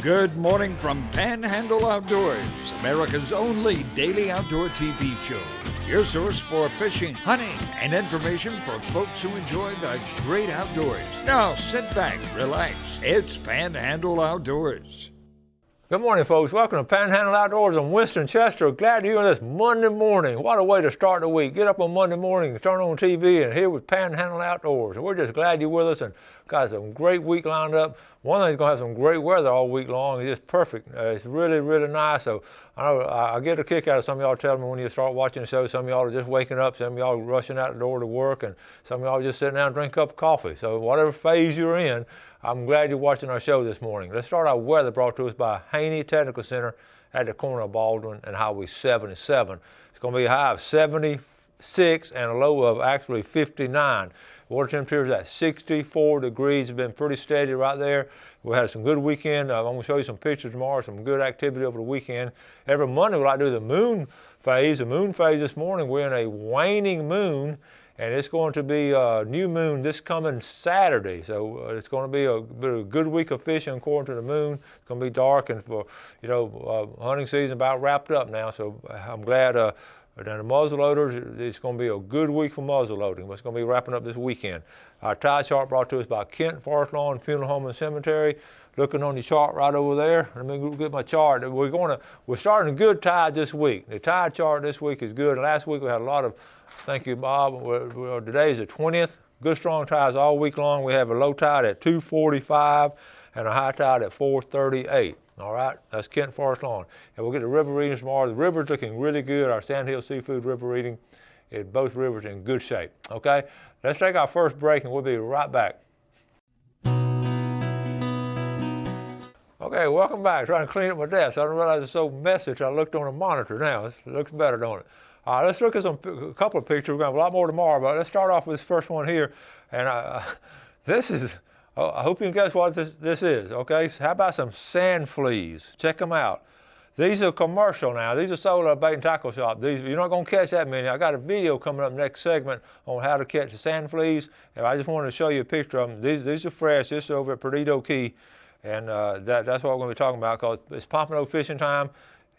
Good morning from Panhandle Outdoors, America's only daily outdoor TV show. Your source for fishing, hunting, and information for folks who enjoy the great outdoors. Now sit back, relax. It's Panhandle Outdoors. Good morning, folks. Welcome to Panhandle Outdoors. I'm Winston Chester. Glad you're on this Monday morning. What a way to start the week. Get up on Monday morning, turn on TV, and here with Panhandle Outdoors. And we're just glad you're with us and got some great week lined up. One thing's going to have some great weather all week long. It's just perfect. It's really, really nice. So I know I get a kick out of some of y'all telling me when you start watching the show, some of y'all are just waking up, some of y'all are rushing out the door to work, and some of y'all are just sitting down and drink a cup of coffee. So whatever phase you're in, I'm glad you're watching our show this morning. Let's start our weather brought to us by Haney Technical Center at the corner of Baldwin and Highway 77. It's going to be a high of 76 and a low of actually 59. Water temperature is at 64 degrees. It's been pretty steady right there. We had some good weekend. I'm going to show you some pictures tomorrow, some good activity over the weekend. Every Monday we like to do the moon phase. The moon phase this morning, we're in a waning moon, and it's going to be a new moon this coming Saturday. So it's going to be a good week of fishing according to the moon. It's going to be dark, and for hunting season about wrapped up now. So I'm glad. Now the muzzle loaders, it's going to be a good week for muzzle loading. It's going to be wrapping up this weekend. Our tide chart brought to us by Kent Forest Lawn Funeral Home and Cemetery. Looking on the chart right over there. Let me get my chart. We're starting a good tide this week. The tide chart this week is good. Last week we had a lot of, thank you, Bob. Today is the 20th. Good strong tides all week long. We have a low tide at 245 and a high tide at 438. All right, that's Kent Forest Lawn. And we'll get the river readings tomorrow. The river's looking really good. Our Sandhill Seafood river reading, both rivers in good shape. Okay, let's take our first break and we'll be right back. Okay, welcome back. Trying to clean up my desk. I didn't realize it's so messy until I looked on the monitor now. It looks better, don't it? All right, let's look at a couple of pictures. We're going to have a lot more tomorrow, but let's start off with this first one here. And this is, I hope you can guess what this is, okay? So how about some sand fleas? Check them out. These are commercial now. These are sold at a bait and tackle shop. You're not going to catch that many. I got a video coming up next segment on how to catch the sand fleas. And I just wanted to show you a picture of them. These are fresh. This is over at Perdido Key. And that's what we're going to be talking about because it's Pompano fishing time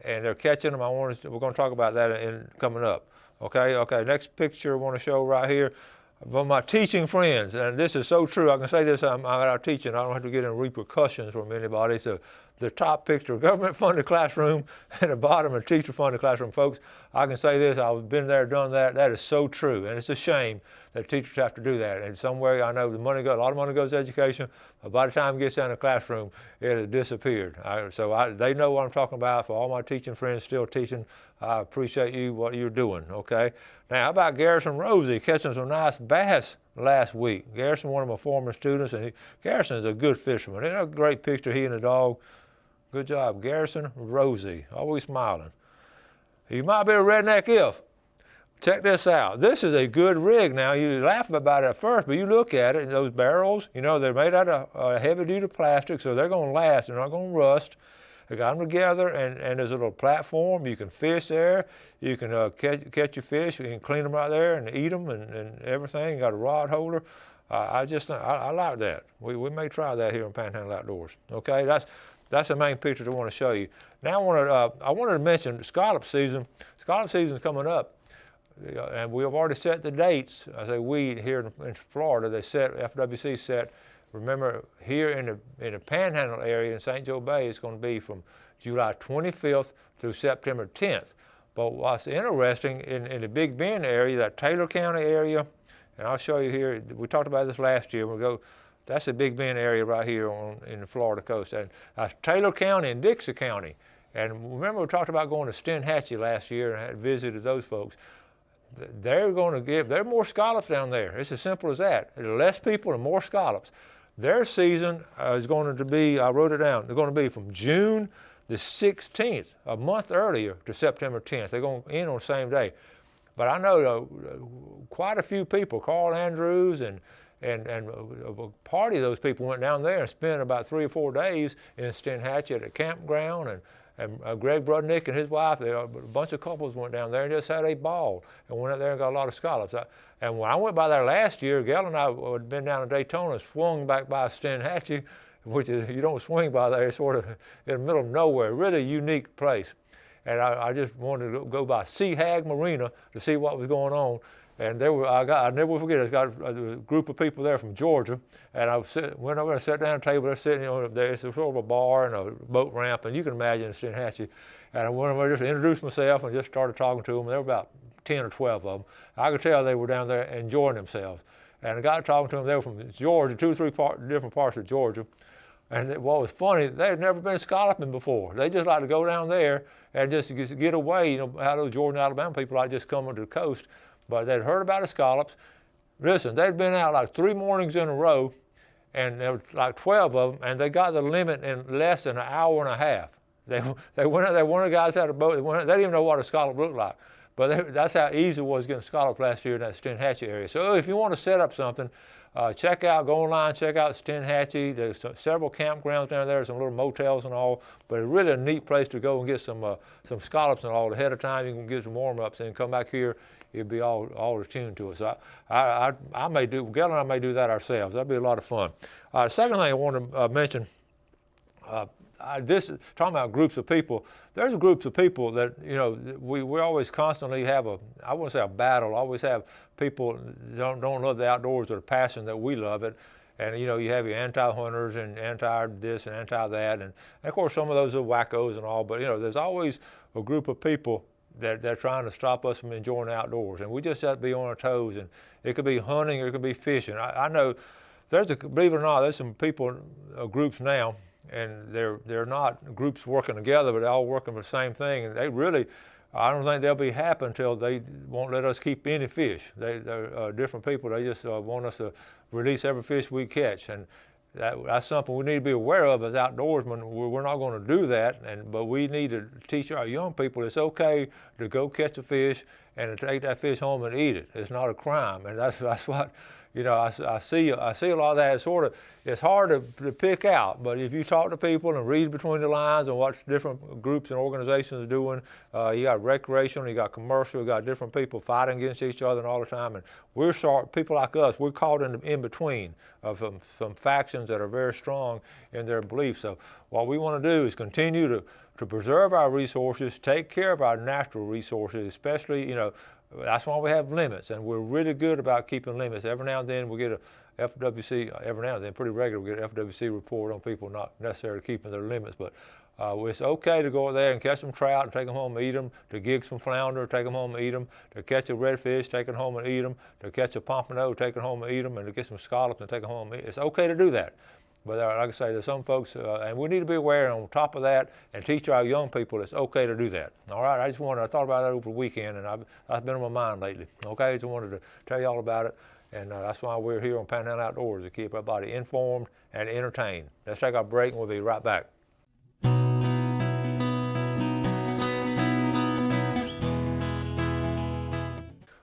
and they're catching them. We're going to talk about that coming up. Okay, next picture I want to show right here. But my teaching friends, and this is so true, I can say this, I'm out teaching, I don't have to get in repercussions from anybody. So the top picture, government-funded classroom, and the bottom, a teacher-funded classroom. Folks, I can say this, I've been there, done that. That is so true, and it's a shame that teachers have to do that. And somewhere, I know a lot of money goes to education, but by the time it gets down in the classroom, it has disappeared. They know what I'm talking about. For all my teaching friends still teaching, I appreciate you, what you're doing, okay? Now, how about Garrison Rosie catching some nice bass last week? Garrison, one of my former students, and Garrison is a good fisherman. Isn't that a great picture, he and the dog? Good job, Garrison Rosie, always smiling. You might be a redneck if. Check this out. This is a good rig now. You laugh about it at first, but you look at it, and those barrels, they're made out of heavy-duty plastic, so they're going to last. They're not going to rust. I got them together, and there's a little platform. You can fish there. You can catch your fish. You can clean them right there and eat them and everything. You got a rod holder. I like that. We may try that here in Panhandle Outdoors. Okay, that's the main picture I want to show you. Now I wanted to mention scallop season. Scallop season is coming up. And we have already set the dates. I say we here in Florida, FWC set. Remember, here in the Panhandle area in St. Joe Bay, it's going to be from July 25th through September 10th. But what's interesting, in the Big Bend area, that Taylor County area, and I'll show you here, we talked about this last year. That's the Big Bend area right here in the Florida coast. And that's Taylor County and Dixie County. And remember, we talked about going to Steinhatchee last year and had visited those folks. There are more scallops down there. It's as simple as that. There's less people and more scallops. Their season is going to be, I wrote it down, they're going to be from June the 16th, a month earlier, to September 10th. They're going to end on the same day. But I know quite a few people, Carl Andrews and a party of those people went down there and spent about 3 or 4 days in Steinhatchee at a campground, and Greg Brudnick and his wife, a bunch of couples went down there and just had a ball and went out there and got a lot of scallops. And when I went by there last year, Gail and I had been down to Daytona, swung back by Steinhatchee, which is, you don't swing by there. It's sort of in the middle of nowhere, really unique place. And I just wanted to go by Sea Hag Marina to see what was going on. And I never will forget, I got a group of people there from Georgia, and went over and sat down at a table. They're sitting, there. It's sort of a bar and a boat ramp, and you can imagine Steinhatchee. And I went over, just introduced myself and just started talking to them. There were about 10 or 12 of them. I could tell they were down there enjoying themselves. And I got talking to them. They were from Georgia, 2 or 3 different parts of Georgia. And what was funny, they had never been scalloping before. They just like to go down there and just get away. How those Georgia and Alabama people like just coming to the coast. But they'd heard about the scallops. Listen, they'd been out like 3 mornings in a row, and there were like 12 of them, and they got the limit in less than an hour and a half. They went out there, one of the guys had a boat, they didn't even know what a scallop looked like. But that's how easy it was getting scallop last year in that Steinhatchee area. So if you want to set up something, go online, check out Steinhatchee. There's several campgrounds down there, some little motels and all, but it's really a neat place to go and get some scallops and all ahead of time. You can get some warm-ups and come back here. It'd be all attuned to us. So I may do, Gail and I may do that ourselves. That'd be a lot of fun. Second thing I want to mention, talking about groups of people, there's groups of people that, we always constantly have I wouldn't say a battle, always have people don't love the outdoors with a passion that we love it. And, you have your anti-hunters and anti-this and anti-that. And of course, some of those are wackos and all, but, there's always a group of people that they're trying to stop us from enjoying the outdoors. And we just have to be on our toes. And it could be hunting or it could be fishing. I know believe it or not, there's some people, groups now, and they're not groups working together, but they're all working for the same thing. And they really, I don't think they'll be happy until they won't let us keep any fish. They're different people. They just want us to release every fish we catch. And that's something we need to be aware of as outdoorsmen. We're not going to do that, but we need to teach our young people it's okay to go catch a fish and to take that fish home and eat it. It's not a crime, and that's what I see a lot of that. It's hard to pick out, but if you talk to people and read between the lines and what different groups and organizations are doing, you got recreational, you got commercial, you got different people fighting against each other and all the time. And people like us, we're caught in between of some factions that are very strong in their beliefs. So what we want to do is continue to preserve our resources, take care of our natural resources, especially, that's why we have limits, and we're really good about keeping limits. Every now and then we get a FWC, every now and then, pretty regular, we get an FWC report on people not necessarily keeping their limits, but it's okay to go out there and catch some trout and take them home and eat them, to gig some flounder, take them home and eat them, to catch a redfish, take them home and eat them, to catch a pompano, take them home and eat them, and to get some scallops and take them home and eat them. It's okay to do that. But like I say, there's some folks, and we need to be aware on top of that and teach our young people it's okay to do that. All right, I thought about that over the weekend, and that's been on my mind lately. Okay, just wanted to tell you all about it, and that's why we're here on Panhandle Outdoors, to keep everybody informed and entertained. Let's take our break, and we'll be right back.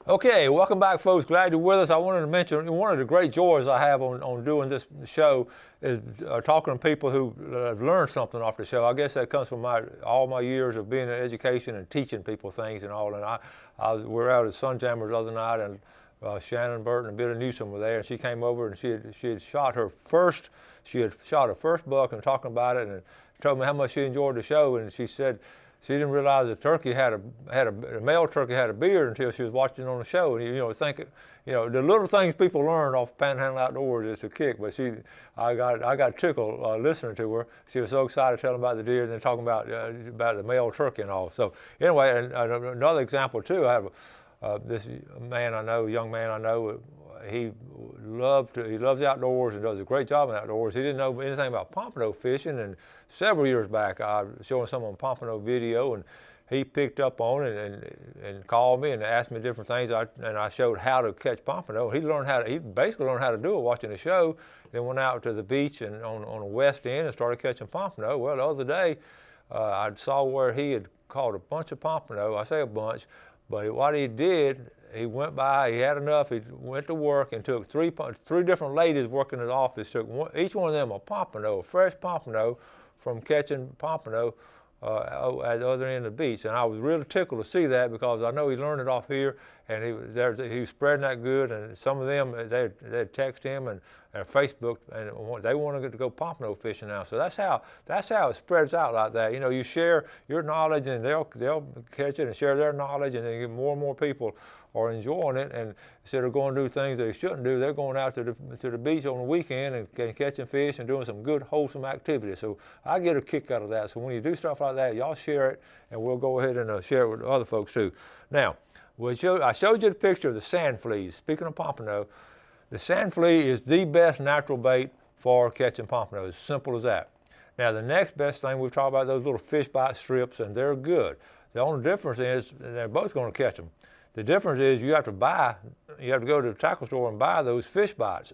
Okay, welcome back, folks. Glad you're with us. I wanted to mention one of the great joys I have on doing this show is talking to people who have learned something off the show. I guess that comes from all my years of being in education and teaching people things and all. And we were out at Sunjammers the other night, and Shannon Burton and Billy Newsom were there, and she came over and she had shot her first buck and talking about it, and told me how much she enjoyed the show, and she said she didn't realize the turkey the male turkey had a beard until she was watching on the show. And thinking, the little things people learn off Panhandle Outdoors is a kick. But I got tickled listening to her. She was so excited telling about the deer and then talking about the male turkey and all. So anyway, and another example too. I have this young man I know. He loves the outdoors and does a great job in the outdoors. He didn't know anything about pompano fishing, and several years back I was showing some on pompano video, and he picked up on it and called me and asked me different things, and I showed how to catch pompano. He basically learned how to do it watching the show, then went out to the beach and on the west end and started catching pompano. Well, the other day I saw where he had caught a bunch of pompano. I say a bunch, but what he did, he went by, he had enough, he went to work and took three different ladies working in his office, took each one of them a fresh pompano from catching pompano at the other end of the beach. And I was really tickled to see that because I know he learned it off here, and he was spreading that good. And some of them, they'd text him and Facebook, and they want to go pompano fishing now. So that's how it spreads out like that. You know, you share your knowledge, and they'll catch it and share their knowledge, and then get more and more people are enjoying it. And instead of going to do things they shouldn't do, they're going out to the beach on the weekend and catching fish and doing some good, wholesome activity. So I get a kick out of that. So when you do stuff like that, y'all share it, and we'll go ahead and share it with other folks too. Now, I showed you the picture of the sand fleas. Speaking of pompano, the sand flea is the best natural bait for catching pompano. Simple as that. Now, the next best thing, we've talked about those little fish bite strips, and they're good. The only difference is they're both going to catch them. The difference is you have to go to the tackle store and buy those fish bites.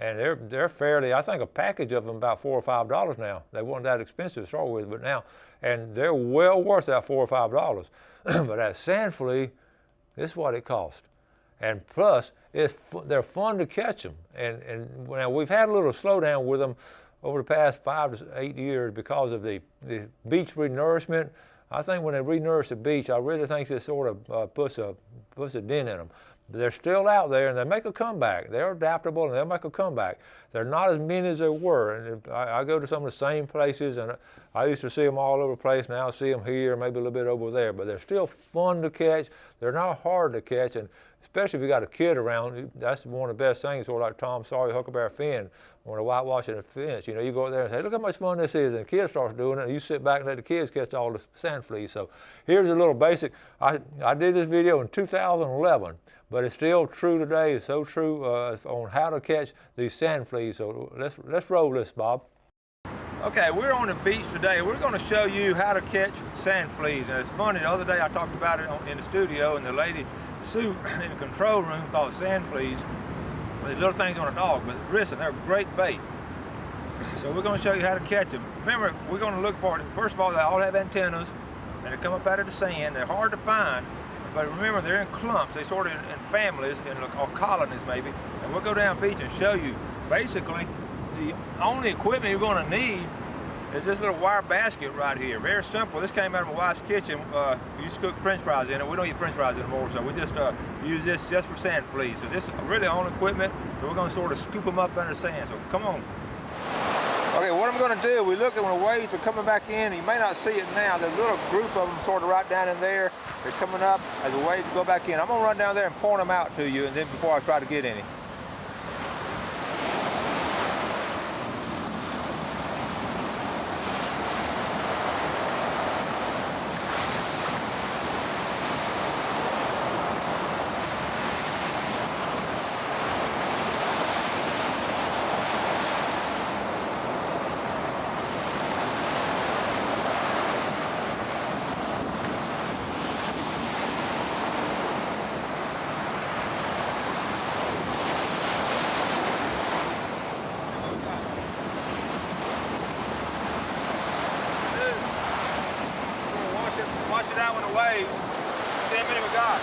And they're fairly, I think a package of them about $4 or $5 now. They weren't that expensive to start with, but now, and they're well worth that $4 or $5. But that sand flea, this is what it costs. And plus, they're fun to catch them. And now we've had a little slowdown with them over the past 5 to 8 years because of the beach renourishment. I think when they renourish the beach, I really think it sort of puts a dent in them. But they're still out there, and they make a comeback. They're adaptable, and they'll make a comeback. They're not as many as they were. And I go to some of the same places, and I used to see them all over the place. Now I see them here, maybe a little bit over there. But they're still fun to catch. They're not hard to catch, and especially if you got a kid around, that's one of the best things, sort of like Tom Sawyer, Huckleberry Finn, when they're whitewashing a fence. You know, you go out there and say, look how much fun this is, and the kid starts doing it, and you sit back and let the kids catch all the sand fleas. So here's a little basic. I did this video in 2011, but it's still true today. It's so true on how to catch these sand fleas. So let's roll this, Bob. Okay, we're on the beach today. We're going to show you how to catch sand fleas. And it's funny, the other day I talked about it in the studio, and the lady Sue in the control room thought sand fleas were these little things on a dog, but listen, they're great bait. So we're going to show you how to catch them. Remember, we're going to look for it. First of all, they all have antennas, and they come up out of the sand. They're hard to find, but remember, they're in clumps. They sort of in families, or colonies maybe. And we'll go down beach and show you. Basically, the only equipment you're going to need is this little wire basket right here. Very simple. This came out of my wife's kitchen. We used to cook French fries in it. We don't eat French fries anymore, so we just use this just for sand fleas. So this is really only equipment. So we're going to sort of scoop them up under the sand. So come on. Okay, what I'm going to do, we look at when the waves are coming back in. You may not see it now. There's a little group of them sort of right down in there. They're coming up as the waves go back in. I'm going to run down there and point them out to you, and then before I try to get any. Wash it out with the waves. See how many we got.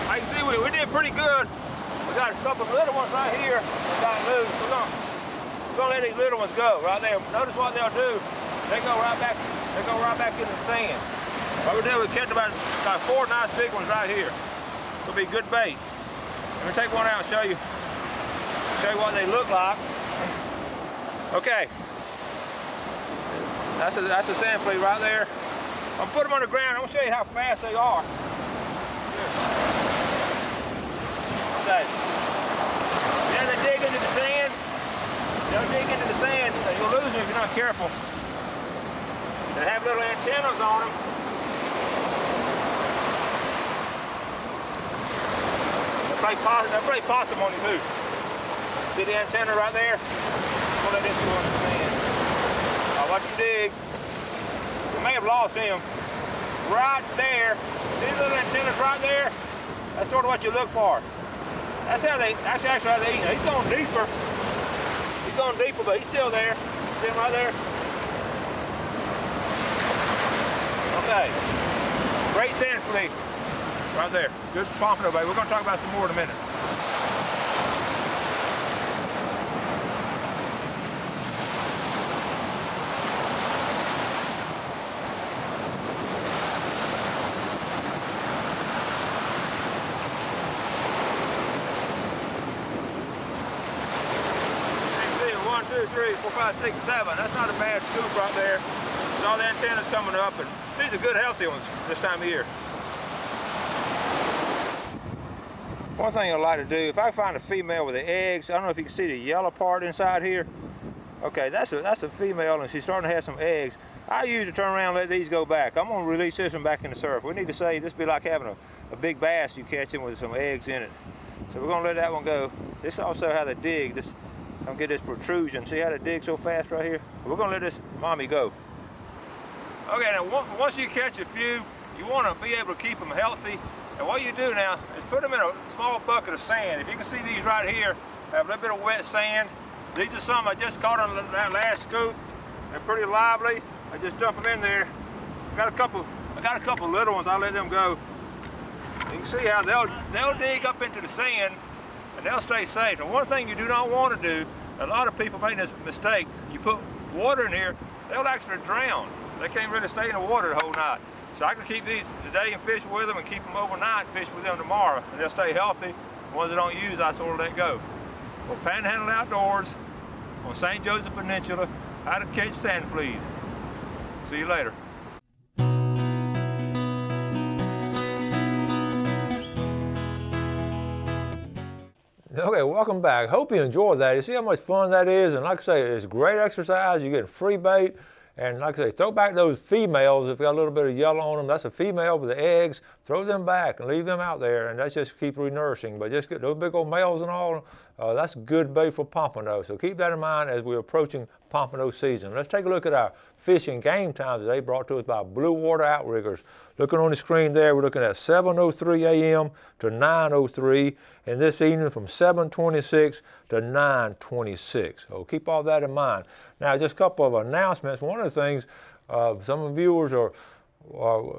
I can see we did pretty good. We got a couple of little ones right here that got loose. We're gonna let these little ones go right there. Notice what they'll do. They go right back in the sand. What we do, we catch about 4 nice big ones right here. It'll be good bait. Let me take one out and show you what they look like. Okay, that's a sand flea right there. I'm gonna put them on the ground. I'm gonna show you how fast they are. Here. Okay. Then they dig into the sand. They'll dig into the sand. You'll lose them if you're not careful. They have little antennas on them. They'll play possum on you too. See the antenna right there? We'll let this go in the sand. Watch them dig. We may have lost him. Right there. See the little antennas right there? That's sort of what you look for. That's how they actually how they eat. He's going deeper. He's going deeper, but he's still there. See him right there? Okay. Great sand flea. Right there. Good pompano bait. We're going to talk about some more in a minute. 1, 2, 3, 4, 5, 6, 7. That's not a bad scoop right there. There's all the antennas coming up, and these are good healthy ones this time of year. One thing I like to do, if I find a female with the eggs, I don't know if you can see the yellow part inside here. Okay, that's a female, and she's starting to have some eggs. I usually turn around and let these go back. I'm gonna release this one back in the surf. We need to say this be like having a big bass you catching with some eggs in it. So we're gonna let that one go. This is also how they dig. This, don't get this protrusion. See how they dig so fast right here? We're gonna let this mommy go. Okay, now once you catch a few, you wanna be able to keep them healthy. And what you do now is put them in a small bucket of sand. If you can see these right here, have a little bit of wet sand. These are some I just caught on that last scoop. They're pretty lively. I just dump them in there. I got a couple little ones. I'll let them go. You can see how they'll dig up into the sand and they'll stay safe. And one thing you do not want to do, a lot of people make this mistake. You put water in here, they'll actually drown. They can't really stay in the water the whole night. So I can keep these today and fish with them, and keep them overnight and fish with them tomorrow, and they'll stay healthy. The ones that don't use, I sort of let go. Well, Panhandle Outdoors on St. Joseph Peninsula, how to catch sand fleas. See you later. Okay, welcome back. Hope you enjoyed that. You see how much fun that is? And like I say, it's great exercise. You get free bait. And like I say, throw back those females. If you got a little bit of yellow on them, that's a female with the eggs. Throw them back and leave them out there, and that's just keep renourishing. But just get those big old males and all, that's good bait for pompano. So keep that in mind as we're approaching pompano season. Let's take a look at our fishing game times today, brought to us by Blue Water Outriggers. Looking on the screen there, we're looking at 7:03 a.m. to 9:03, and this evening from 7:26 to 9:26. So keep all that in mind. Now, just a couple of announcements. One of the things, some of the viewers are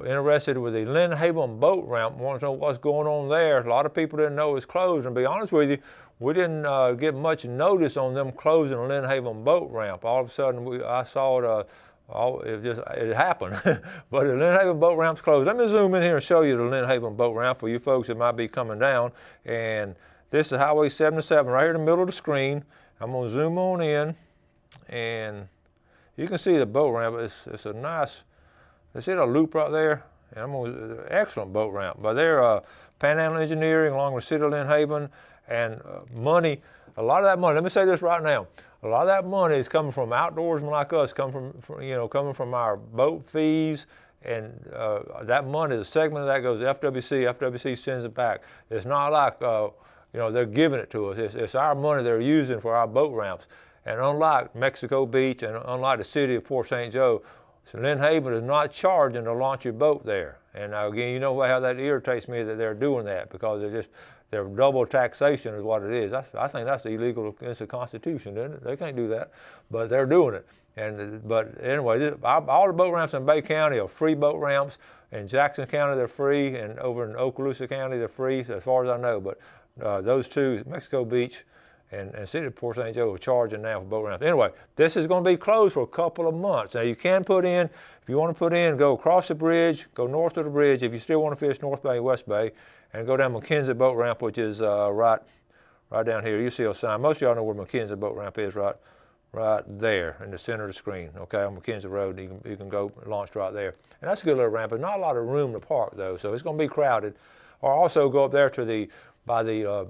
interested with the Lynn Haven boat ramp, want to know what's going on there. A lot of people didn't know it was closed, and to be honest with you, we didn't get much notice on them closing the Lynn Haven boat ramp. All of a sudden, I saw it. It happened. But the Lynn Haven boat ramp's closed. Let me zoom in here and show you the Lynn Haven boat ramp for you folks that might be coming down. And this is Highway 77 right here in the middle of the screen. I'm going to zoom on in, and you can see the boat ramp. It's a nice, see a loop right there? And excellent boat ramp. But they're Panhandle Engineering along with City of Lynn Haven, and money, a lot of that money, let me say this right now, a lot of that money is coming from outdoorsmen like us, coming from our boat fees, and that money, the segment of that goes to FWC. FWC sends it back. It's not like they're giving it to us. It's our money they're using for our boat ramps. And unlike Mexico Beach and unlike the city of Port St. Joe, Lynn Haven is not charging to launch your boat there. And again, you know how that irritates me that they're doing that, because they're double taxation is what it is. I think that's illegal against the Constitution, isn't it? They can't do that, but they're doing it. But anyway, all the boat ramps in Bay County are free boat ramps. In Jackson County, they're free, and over in Okaloosa County, they're free, as far as I know. But those two, Mexico Beach and City of Port St. Joe, are charging now for boat ramps. Anyway, this is going to be closed for a couple of months. Now, you can put in, if you want to put in, go across the bridge, go north of the bridge, if you still want to fish North Bay, West Bay, and go down McKenzie boat ramp, which is right down here. You see a sign. Most of y'all know where McKenzie boat ramp is, right there in the center of the screen. Okay, on McKenzie Road, you can go launch right there. And that's a good little ramp. There's not a lot of room to park though, so it's going to be crowded. Or also go up there to by the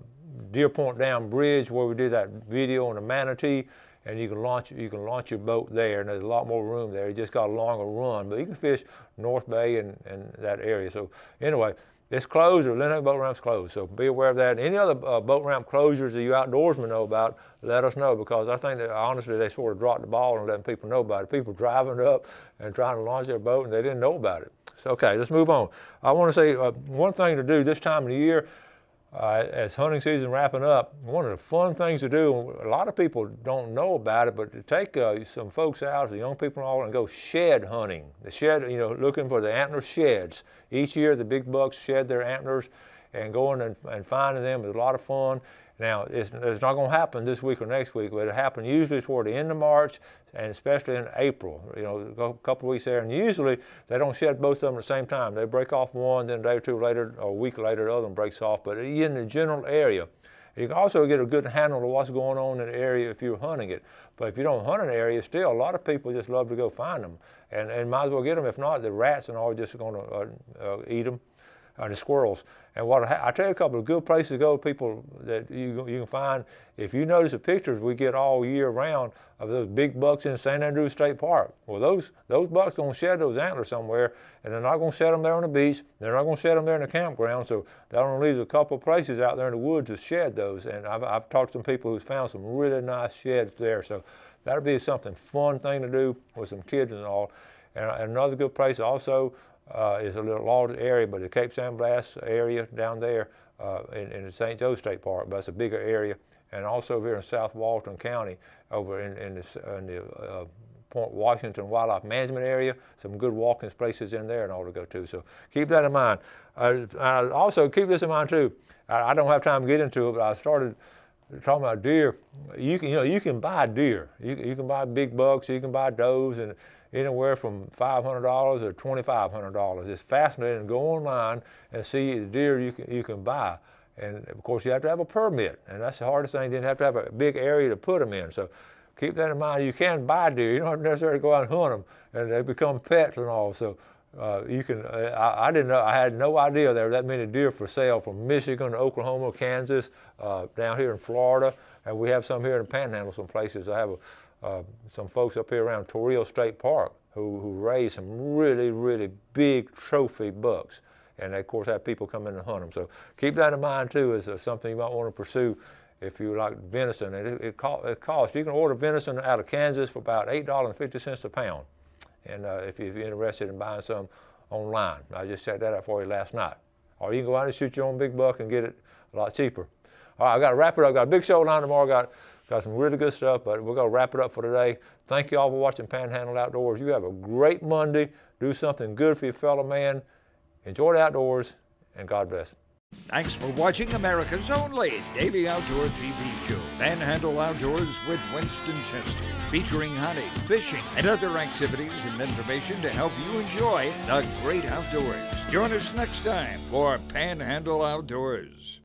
Deer Point Dam Bridge, where we did that video on the manatee, and you can launch your boat there, and there's a lot more room there. You just got a longer run, but you can fish North Bay and that area. So anyway, it's closed, or Lynn Haven boat ramp's closed, so be aware of that. Any other boat ramp closures that you outdoorsmen know about, let us know, because I think that honestly they sort of dropped the ball on letting people know about it. People driving up and trying to launch their boat, and they didn't know about it. So okay, let's move on. I want to say one thing to do this time of the year, as hunting season wrapping up, one of the fun things to do, a lot of people don't know about it, but to take some folks out, the young people and all, and go shed hunting. The shed, looking for the antler sheds. Each year the big bucks shed their antlers, and going and finding them is a lot of fun. Now, it's not going to happen this week or next week, but it'll happen usually toward the end of March, and especially in April. A couple of weeks there, and usually they don't shed both of them at the same time. They break off one, then a day or two later, or a week later, the other one breaks off, but in the general area. You can also get a good handle of what's going on in the area if you're hunting it. But if you don't hunt an area, still a lot of people just love to go find them, and might as well get them. If not, the rats and all are just going to eat them. The squirrels. And I tell you a couple of good places to go, people that you can find. If you notice the pictures we get all year round of those big bucks in St. Andrews State Park, well, those bucks going to shed those antlers somewhere, and they're not going to shed them there on the beach. They're not going to shed them there in the campground. So that only leaves a couple of places out there in the woods to shed those. And I've talked to some people who've found some really nice sheds there. So that'll be something fun thing to do with some kids and all. And another good place also. Is a little larger area, but the Cape San Blas area down there in the St. Joe State Park, but it's a bigger area. And also here in South Walton County, over in the Point Washington Wildlife Management area, some good walking places in there and all to go to. So keep that in mind. Also keep this in mind too. I don't have time to get into it, but I started talking about deer. You can buy deer. You can buy big bucks. You can buy does, and anywhere from $500 or $2,500. It's fascinating to go online and see the deer you can buy. And of course you have to have a permit, and that's the hardest thing. You have to have a big area to put them in. So keep that in mind. You can buy deer. You don't have to necessarily go out and hunt them, and they become pets and all. So you can. I didn't know. I had no idea there were that many deer for sale from Michigan to Oklahoma, Kansas, down here in Florida, and we have some here in the Panhandle. Some places. I have some folks up here around Torrio State Park who raise some really, really big trophy bucks. And they, of course, have people come in and hunt them. So keep that in mind, too, as something you might want to pursue if you like venison. And it costs, you can order venison out of Kansas for about $8.50 a pound. And if you're interested in buying some online, I just checked that out for you last night. Or you can go out and shoot your own big buck and get it a lot cheaper. All right, I got to wrap it up. Got a big show line tomorrow. Got some really good stuff, but we're going to wrap it up for today. Thank you all for watching Panhandle Outdoors. You have a great Monday. Do something good for your fellow man. Enjoy the outdoors, and God bless. Thanks for watching America's only daily outdoor TV show, Panhandle Outdoors with Winston Chester, featuring hunting, fishing, and other activities and information to help you enjoy the great outdoors. Join us next time for Panhandle Outdoors.